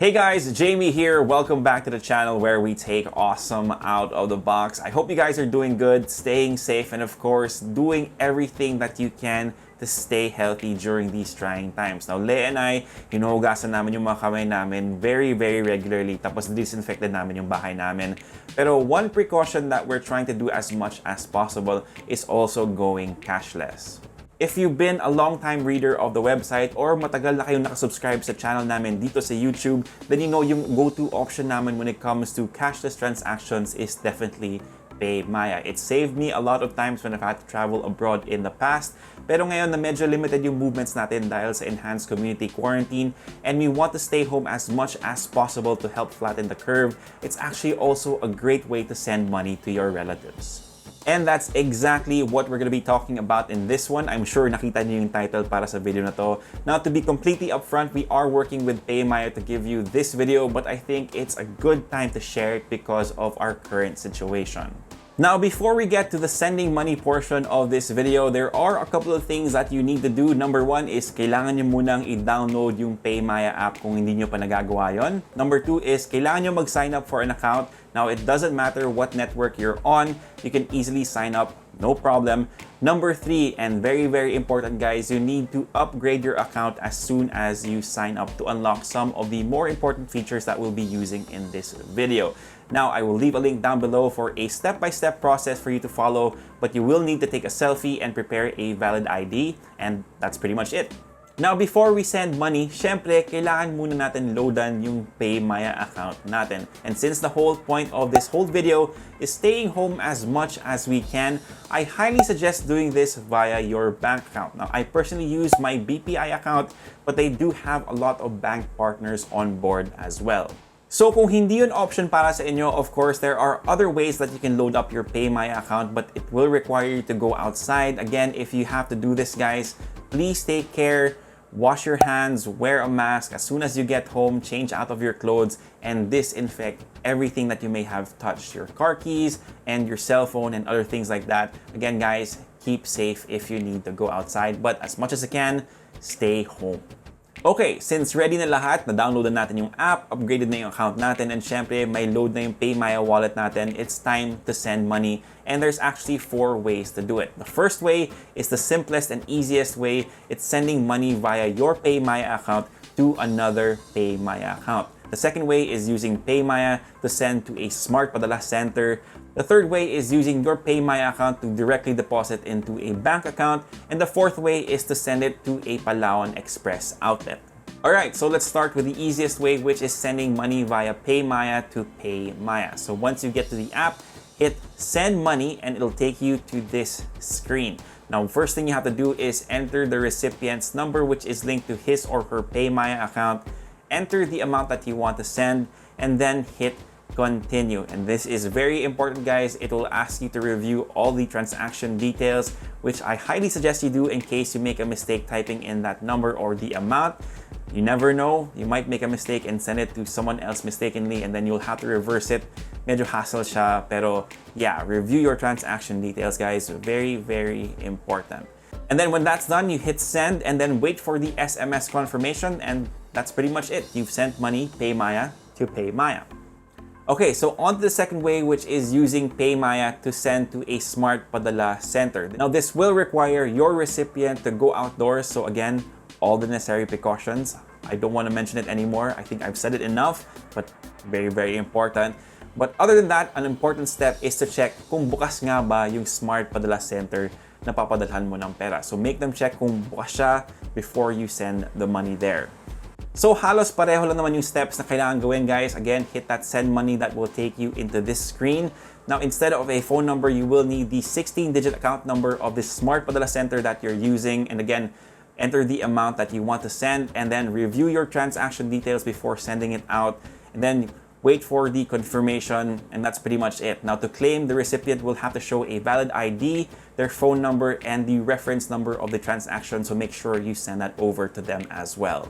Hey guys, Jamie here. Welcome back to the channel where we take awesome out of the box. I hope you guys are doing good, staying safe, and of course, doing everything that you can to stay healthy during these trying times. Now, Leah and I, hinuhugasan namin yung mga kamay namin very regularly, tapos disinfected namin yung bahay namin. Pero one precaution that we're trying to do as much as possible is also going cashless. If you've been a long-time reader of the website or matagal na kayong nakasubscribe sa channel namin dito sa YouTube, then you know yung go-to option namin when it comes to cashless transactions is definitely Paymaya. It saved me a lot of times when I've had to travel abroad in the past. Pero ngayon na medyo limited yung movements natin dahil sa enhanced community quarantine and we want to stay home as much as possible to help flatten the curve, it's actually also a great way to send money to your relatives. And that's exactly what we're going to be talking about in this one. I'm sure nakita niyo yung title para sa video na to. Now, to be completely upfront, we are working with Paymaya to give you this video, but I think it's a good time to share it because of our current situation. Now, before we get to the sending money portion of this video, there are a couple of things that you need to do. Number one is kailangan nyo munang i-download yung Paymaya app kung hindi nyo pa nagagawa yon. Number two is kailangan nyo mag-sign up for an account. Now, it doesn't matter what network you're on, you can easily sign up, no problem. Number three, and very important guys, you need to upgrade your account as soon as you sign up to unlock some of the more important features that we'll be using in this video. Now, I will leave a link down below for a step-by-step process for you to follow, but you will need to take a selfie and prepare a valid ID, and that's pretty much it. Now, before we send money, syempre, kailangan muna natin loadan yung Paymaya account natin. And since the whole point of this whole video is staying home as much as we can, I highly suggest doing this via your bank account. Now, I personally use my BPI account, but they do have a lot of bank partners on board as well. So kung hindi yun option para sa inyo, of course, there are other ways that you can load up your Paymaya account, but it will require you to go outside. Again, if you have to do this, guys, please take care. Wash your hands, wear a mask. As soon as you get home, change out of your clothes and disinfect everything that you may have touched, your car keys and your cell phone and other things like that. Again, guys, keep safe if you need to go outside, but as much as you can, stay home. Okay, since ready na lahat, na-download na natin yung app, upgraded na yung account natin, and syempre may load na yung Paymaya wallet natin, it's time to send money. And there's actually 4 ways to do it. The first way is the simplest and easiest way. It's sending money via your Paymaya account to another Paymaya account. The second way is using Paymaya to send to a Smart Padala Center. The third way is using your Paymaya account to directly deposit into a bank account. And the fourth way is to send it to a Palawan Express Outlet. Alright, so let's start with the easiest way, which is sending money via Paymaya to Paymaya. So once you get to the app, hit send money and it'll take you to this screen. Now, first thing you have to do is enter the recipient's number, which is linked to his or her Paymaya account. Enter the amount that you want to send and then hit continue. And this is very important, guys. It will ask you to review all the transaction details, which I highly suggest you do in case you make a mistake typing in that number or the amount. You never know, you might make a mistake and send it to someone else mistakenly and then you'll have to reverse it. Medyo hassle siya, pero yeah, review your transaction details, guys. Very important. And then when that's done, you hit send and then wait for the SMS confirmation, and that's pretty much it. You've sent money Paymaya to Paymaya. Okay, so on to the second way, which is using Paymaya to send to a Smart Padala Center. Now, this will require your recipient to go outdoors. So again, all the necessary precautions. I don't want to mention it anymore. I think I've said it enough, but very important. But other than that, an important step is to check kung bukas nga ba yung Smart Padala Center na papadalhan mo ng pera. So make them check kung bukas siya before you send the money there. So halos pareho lang naman yung steps na kailangan gawin, guys. Again, hit that send money that will take you into this screen. Now, instead of a phone number, you will need the 16-digit account number of this Smart Padala Center that you're using. And again, enter the amount that you want to send and then review your transaction details before sending it out. And then wait for the confirmation, and that's pretty much it. Now, to claim, the recipient will have to show a valid ID, their phone number, and the reference number of the transaction, so make sure you send that over to them as well.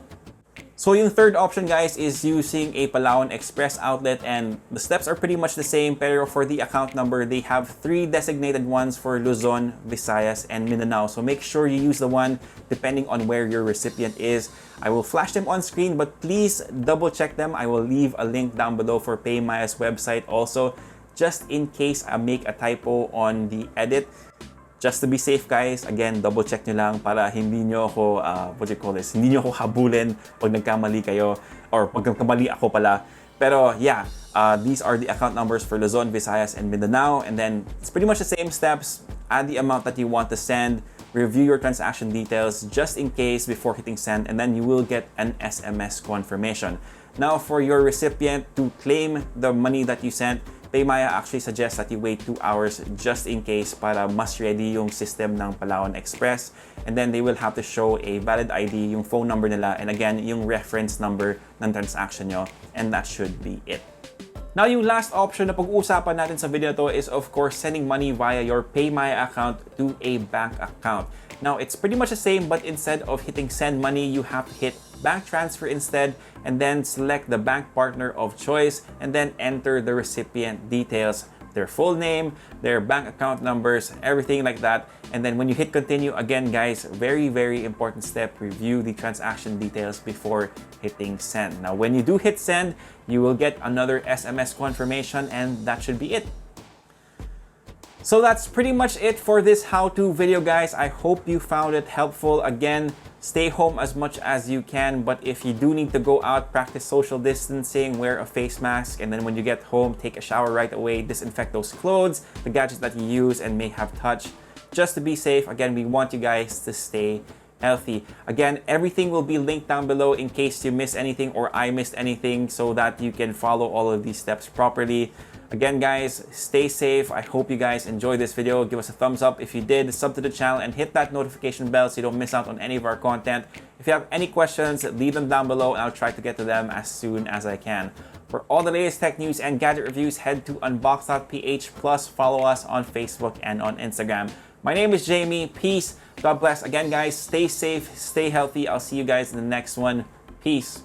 So yung third option, guys, is using a Palawan Express Outlet, and the steps are pretty much the same, pero for the account number, they have 3 designated ones for Luzon, Visayas, and Mindanao. So make sure you use the one depending on where your recipient is. I will flash them on screen, but please double check them. I will leave a link down below for Paymaya's website also, just in case I make a typo on the edit. Just to be safe, guys, again, double check nyo lang para hindi nyo ako, hindi nyo ako habulin pag nagkamali kayo or pag nagkamali ako pala. Pero yeah, these are the account numbers for Luzon, Visayas, and Mindanao. And then it's pretty much the same steps. Add the amount that you want to send, review your transaction details just in case before hitting send, and then you will get an SMS confirmation. Now, for your recipient to claim the money that you sent, Paymaya actually suggests that you wait 2 hours just in case para mas ready yung system ng Palawan Express. And then they will have to show a valid ID, yung phone number nila, and again, yung reference number ng transaction nyo. And that should be it. Now, yung last option na pag-uusapan natin sa video na to is of course sending money via your Paymaya account to a bank account. Now, it's pretty much the same, but instead of hitting send money, you have to hit bank transfer instead, and then select the bank partner of choice, and then enter the recipient details, their full name, their bank account numbers, everything like that. And then when you hit continue, again guys, very, very important step, review the transaction details before hitting send. Now, when you do hit send, you will get another SMS confirmation, and that should be it. So that's pretty much it for this how-to video, guys. I hope you found it helpful. Again, stay home as much as you can, but if you do need to go out, practice social distancing, wear a face mask, and then when you get home, take a shower right away, disinfect those clothes, the gadgets that you use and may have touched, just to be safe. Again, we want you guys to stay healthy. Again, everything will be linked down below in case you miss anything or I missed anything, so that you can follow all of these steps properly. Again, guys, stay safe. I hope you guys enjoyed this video. Give us a thumbs up if you did, sub to the channel, and hit that notification bell so you don't miss out on any of our content. If you have any questions, leave them down below and I'll try to get to them as soon as I can. For all the latest tech news and gadget reviews, head to unbox.ph, plus follow us on Facebook and on Instagram. My name is Jamie. Peace. God bless. Again, guys, stay safe, stay healthy. I'll see you guys in the next one. Peace.